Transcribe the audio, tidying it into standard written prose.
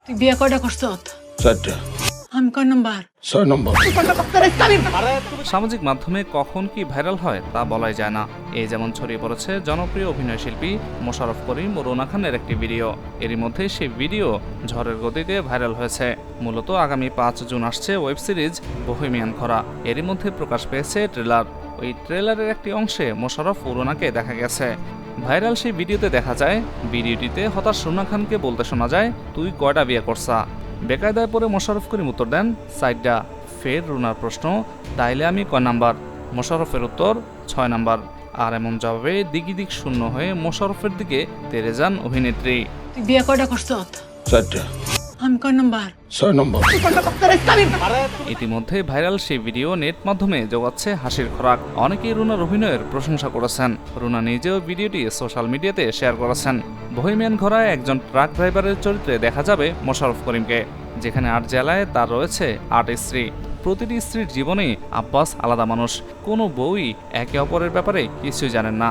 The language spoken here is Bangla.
তুই বিয়ে কয়টা করছ? 4টা। আমি কয় নাম্বার? 6 নম্বর। সামাজিক মাধ্যমে কখন কি ভাইরাল হয় তা বলাই যায় না। এই যেমন ছড়িয়ে পড়েছে জনপ্রিয় অভিনয় শিল্পী মোশাররফ করিম ও রুনা খানের একটি ভিডিও। এরই মধ্যে সেই ভিডিও ঝড়ের গতিতে ভাইরাল হয়েছে। মূলত আগামী 5 জুন আসছে ওয়েব সিরিজ বহেমিয়ান খরা। এরই মধ্যে প্রকাশ পেয়েছে ট্রেলার। ওই ট্রেলারের একটি অংশে মোশাররফ ও রুনাকে দেখা গেছে। ভাইরাল সেই ভিডিওতে দেখা যায়, ভিডিওটিতে হতাশ রুনা খানকে বলতে শোনা যায়, তুই কয়টা বিয়ে করছা? বেকায়দায় পরে মোশাররফ করিম উত্তর দেন, 4টা। ফের রুনার প্রশ্ন, তাইলে আমি কয় নাম্বার? মোশাররফের উত্তর, 6 নাম্বার। আর এমন জবাবে দিক শূন্য হয়ে মোশাররফের দিকে তেড়ে যান অভিনেত্রী। তুই বিয়ে কয়টা করছ? 4টা। আমি কয় নাম্বার? 6 নম্বর। ইতিমধ্যে ভাইরাল সেই ভিডিও নেট মাধ্যমে জোগাচ্ছে হাসির খোরাক। অনেকেই রুনার অভিনয়ের প্রশংসা করেছেন। রুনা নিজেও ভিডিওটি সোশ্যাল মিডিয়াতে শেয়ার করেছেন। বহেমিয়ান ঘোড়ায় একজন ট্রাক ড্রাইভারের চরিত্রে দেখা যাবে মোশাররফ করিমকে, যেখানে 8 জেলায় তার রয়েছে 8 স্ত্রী। প্রতিটি স্ত্রীর জীবনে আব্বাস আলাদা মানুষ। কোনো বউই একে অপরের ব্যাপারে কিছুই জানেন না।